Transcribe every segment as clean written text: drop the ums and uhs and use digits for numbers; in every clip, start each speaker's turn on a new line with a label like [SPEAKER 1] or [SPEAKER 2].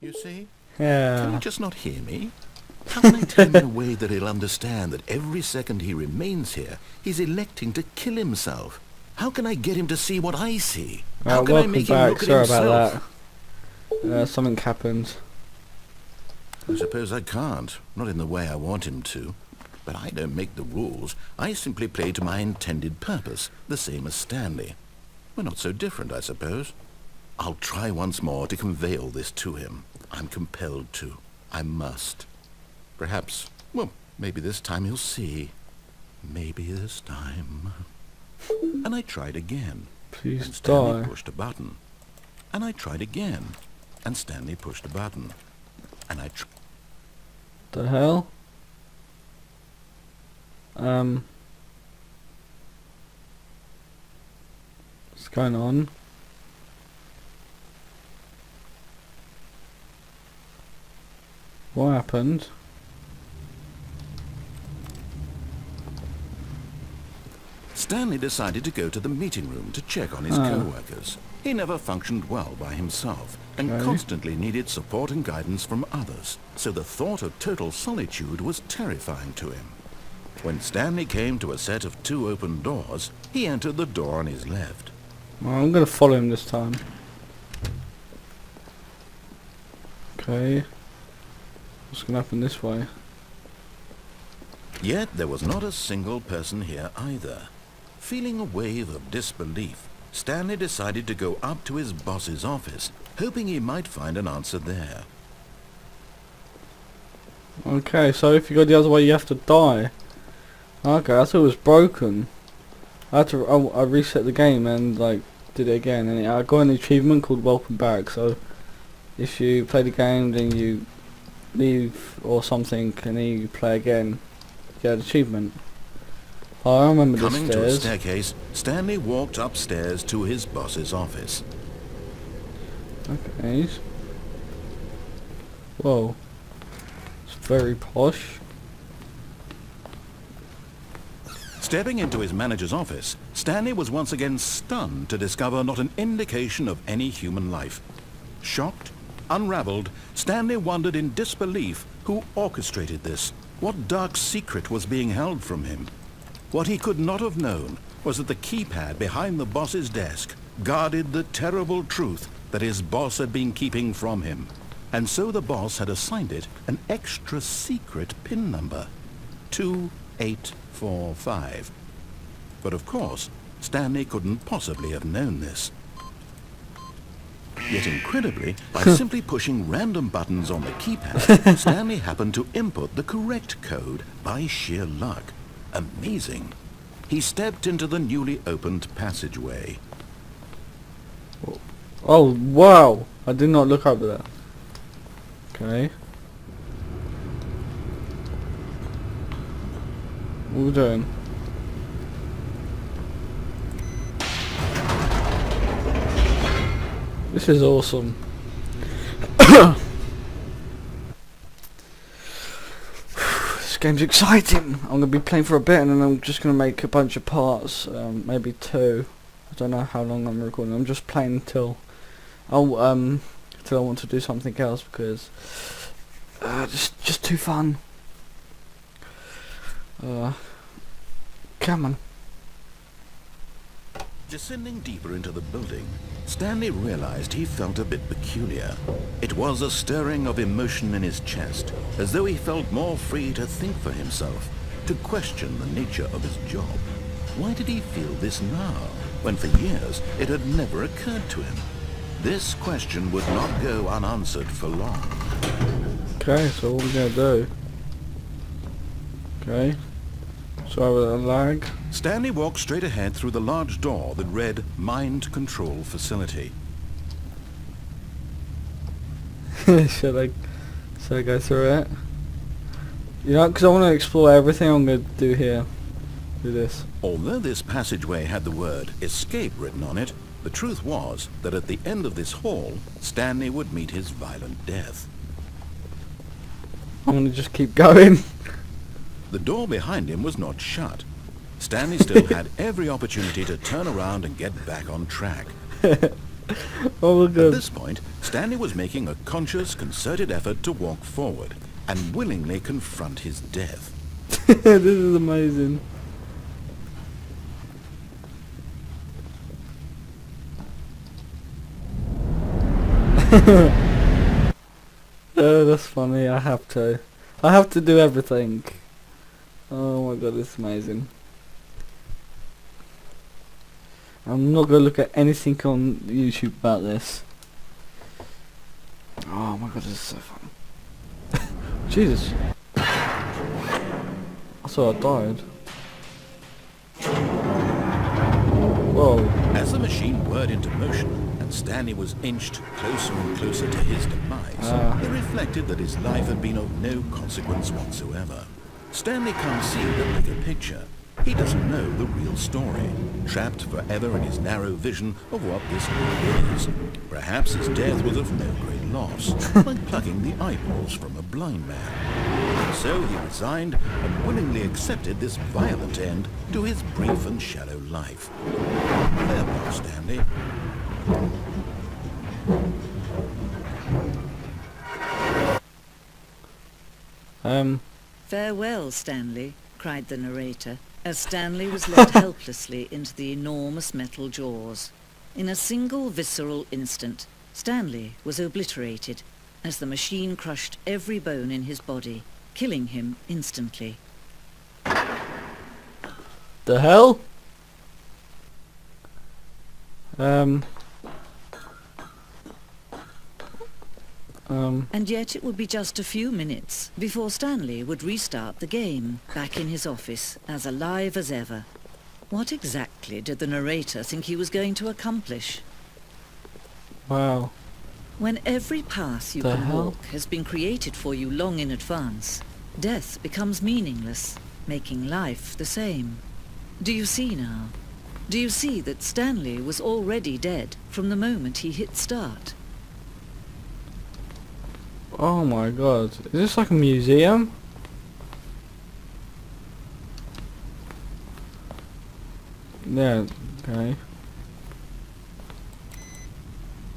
[SPEAKER 1] you see?
[SPEAKER 2] Yeah.
[SPEAKER 1] Can he just not hear me? How can I tell him in a way that he'll understand that every second he remains here, he's electing to kill himself? How can I get him to see what I see? How can I
[SPEAKER 2] Welcome
[SPEAKER 1] make him
[SPEAKER 2] back.
[SPEAKER 1] look at
[SPEAKER 2] Sorry
[SPEAKER 1] himself?
[SPEAKER 2] about that. Something happened.
[SPEAKER 1] I suppose I can't. Not in the way I want him to. But I don't make the rules. I simply play to my intended purpose, the same as Stanley. We're not so different, I suppose. I'll try once more to convey all this to him. I'm compelled to. I must. Perhaps, well, maybe this time he'll see. Maybe this time. And I tried again.
[SPEAKER 2] Please
[SPEAKER 1] and Stanley
[SPEAKER 2] die.
[SPEAKER 1] pushed a button. And I tried again. And Stanley pushed a button. And I
[SPEAKER 2] The hell? What's going on? What happened?
[SPEAKER 1] Stanley decided to go to the meeting room to check on his co-workers. He never functioned well by himself and constantly needed support and guidance from others, so the thought of total solitude was terrifying to him. When Stanley came to a set of 2 open doors, he entered the door on his left.
[SPEAKER 2] Well, I'm gonna follow him this time. Okay. What's gonna happen this way?
[SPEAKER 1] Yet there was not a single person here either. Feeling a wave of disbelief, Stanley decided to go up to his boss's office, hoping he might find an answer there.
[SPEAKER 2] Okay, so if you go the other way you have to die. Okay, I thought it was broken. I had to I reset the game and like did it again, and I got an achievement called Welcome Back. So if you play the game then you leave or something and then you play again, you get an achievement. Oh, I remember the
[SPEAKER 1] Coming
[SPEAKER 2] stairs.
[SPEAKER 1] to a staircase, Stanley walked upstairs to his boss's office.
[SPEAKER 2] Okay. Whoa. It's very posh.
[SPEAKER 1] Stepping into his manager's office, Stanley was once again stunned to discover not an indication of any human life. Shocked, unraveled, Stanley wondered in disbelief who orchestrated this, what dark secret was being held from him. What he could not have known was that the keypad behind the boss's desk guarded the terrible truth that his boss had been keeping from him. And so the boss had assigned it an extra secret PIN number, 2845. But of course, Stanley couldn't possibly have known this. Yet incredibly, by simply pushing random buttons on the keypad, Stanley happened to input the correct code by sheer luck. Amazing. He stepped into the newly opened passageway.
[SPEAKER 2] Oh wow! I did not look up at that. Okay. What are we doing? This is awesome. This game's exciting. I'm gonna be playing for a bit and then I'm just gonna make a bunch of parts, maybe 2. I don't know how long I'm recording. I'm just playing until I want to do something else because just too fun. Come on.
[SPEAKER 1] Descending deeper into the building, Stanley realized he felt a bit peculiar. It was a stirring of emotion in his chest, as though he felt more free to think for himself, to question the nature of his job. Why did he feel this now, when for years it had never occurred to him? This question would not go unanswered for long.
[SPEAKER 2] Okay, so what are we gonna do? Okay. Sorry about that lag.
[SPEAKER 1] Stanley walked straight ahead through the large door that read Mind Control Facility.
[SPEAKER 2] Should I go through it? You know, because I want to explore everything I'm going to do here. Do this.
[SPEAKER 1] Although this passageway had the word Escape written on it, the truth was that at the end of this hall, Stanley would meet his violent death.
[SPEAKER 2] I'm going to just keep going.
[SPEAKER 1] The door behind him was not shut. Stanley still had every opportunity to turn around and get back on track.
[SPEAKER 2] Oh my
[SPEAKER 1] At
[SPEAKER 2] god.
[SPEAKER 1] this point, Stanley was making a conscious, concerted effort to walk forward and willingly confront his death.
[SPEAKER 2] This is amazing. Oh, that's funny. I have to. I have to do everything. Oh my god, it's amazing. I'm not gonna look at anything on YouTube about this. Oh my god, this is so fun. Jesus. I thought I died. Whoa.
[SPEAKER 1] As the machine whirred into motion and Stanley was inched closer and closer to his demise, it reflected that his life had been of no consequence whatsoever. Stanley can't see the bigger picture. He doesn't know the real story, trapped forever in his narrow vision of what this world is. Perhaps his death was of no great loss, like plucking the eyeballs from a blind man. So he resigned and willingly accepted this violent end to his brief and shallow life. Farewell, Stanley.
[SPEAKER 3] Farewell, Stanley, cried the narrator, as Stanley was led helplessly into the enormous metal jaws. In a single visceral instant, Stanley was obliterated as the machine crushed every bone in his body, killing him instantly.
[SPEAKER 2] The hell?
[SPEAKER 3] And yet it would be just a few minutes before Stanley would restart the game, back in his office, as alive as ever. What exactly did the narrator think he was going to accomplish?
[SPEAKER 2] Wow.
[SPEAKER 3] When every path you
[SPEAKER 2] The
[SPEAKER 3] can
[SPEAKER 2] hell?
[SPEAKER 3] walk has been created for you long in advance, death becomes meaningless, making life the same. Do you see now? Do you see that Stanley was already dead from the moment he hit start?
[SPEAKER 2] Oh my god. Is this like a museum? Yeah, okay.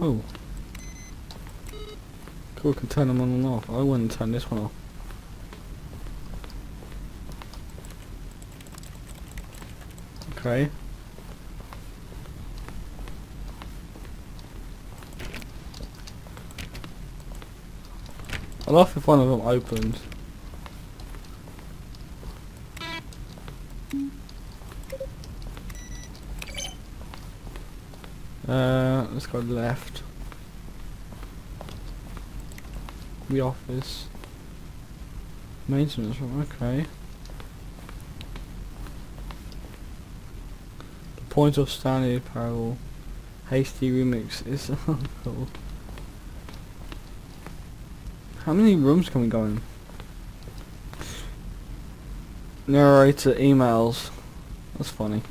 [SPEAKER 2] Oh. Cool, we can turn them on and off. I wouldn't turn this one off. Okay. I love if one of them opens. Let's go left. The office. Maintenance room, okay. The point of Stanley apparel. Hasty remix is cool. How many rooms can we go in? Narrator emails. That's funny.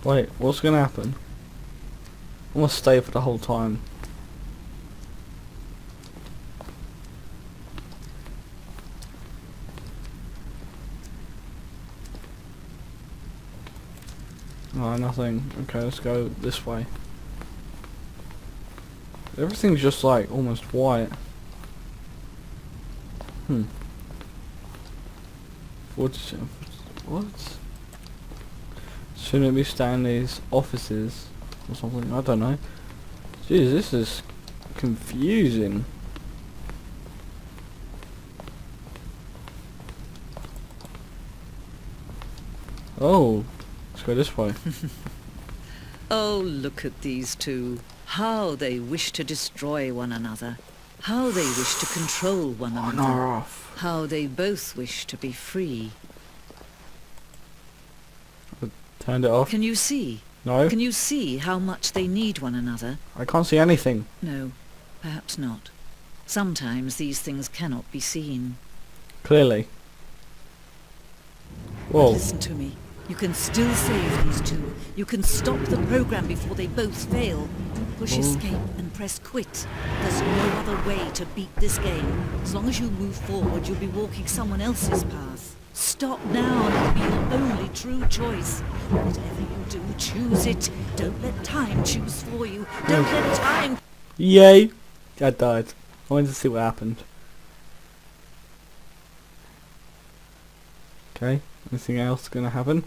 [SPEAKER 2] Wait, what's gonna happen? I'm gonna stay for the whole time. Oh, nothing. Okay, let's go this way. Everything's just like almost white. What? Shouldn't it be Stanley's offices or something? I don't know. Jeez, this is confusing. Oh, let's go this way.
[SPEAKER 3] Oh, look at these two. How they wish to destroy one another. How they wish to control one
[SPEAKER 2] Oh,
[SPEAKER 3] another.
[SPEAKER 2] no, off.
[SPEAKER 3] How they both wish to be free.
[SPEAKER 2] Turned it off.
[SPEAKER 3] Can you see?
[SPEAKER 2] No,
[SPEAKER 3] Can you see how much they need one another?
[SPEAKER 2] I can't see anything.
[SPEAKER 3] No, perhaps not. Sometimes these things cannot be seen.
[SPEAKER 2] Clearly. Whoa.
[SPEAKER 3] Listen to me. You can still save these two. You can stop the program before they both fail. Push escape and press quit. There's no other way to beat this game. As long as you move forward, you'll be walking someone else's path. Stop now and it'll be your only true choice. Whatever you do, choose it. Don't let time choose for you. Don't let time...
[SPEAKER 2] Yay! I died. I wanted to see what happened. Okay, anything else gonna happen?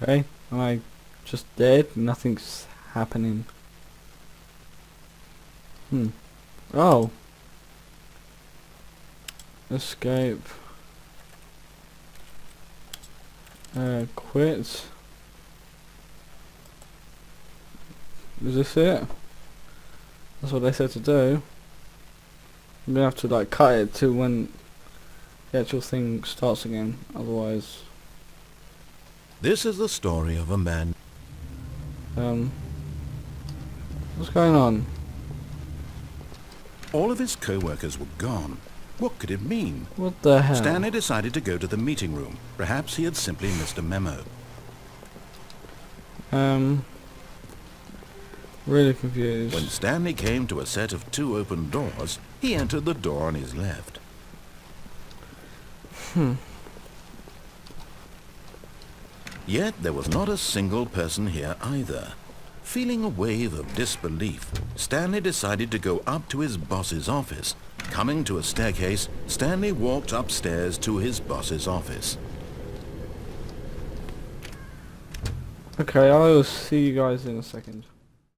[SPEAKER 2] Okay, am I just dead? Nothing's happening. Oh. Escape. Quit. Is this it? That's what they said to do. I'm gonna have to like cut it to when the actual thing starts again, otherwise...
[SPEAKER 1] This is the story of a man.
[SPEAKER 2] What's going on?
[SPEAKER 1] All of his co-workers were gone. What could it mean?
[SPEAKER 2] What the hell?
[SPEAKER 1] Stanley decided to go to the meeting room. Perhaps he had simply missed a memo.
[SPEAKER 2] Really confused.
[SPEAKER 1] When Stanley came to a set of 2 open doors, he entered the door on his left. Yet there was not a single person here either. Feeling a wave of disbelief, Stanley decided to go up to his boss's office. Coming to a staircase, Stanley walked upstairs to his boss's office.
[SPEAKER 2] Okay, I will see you guys in a second.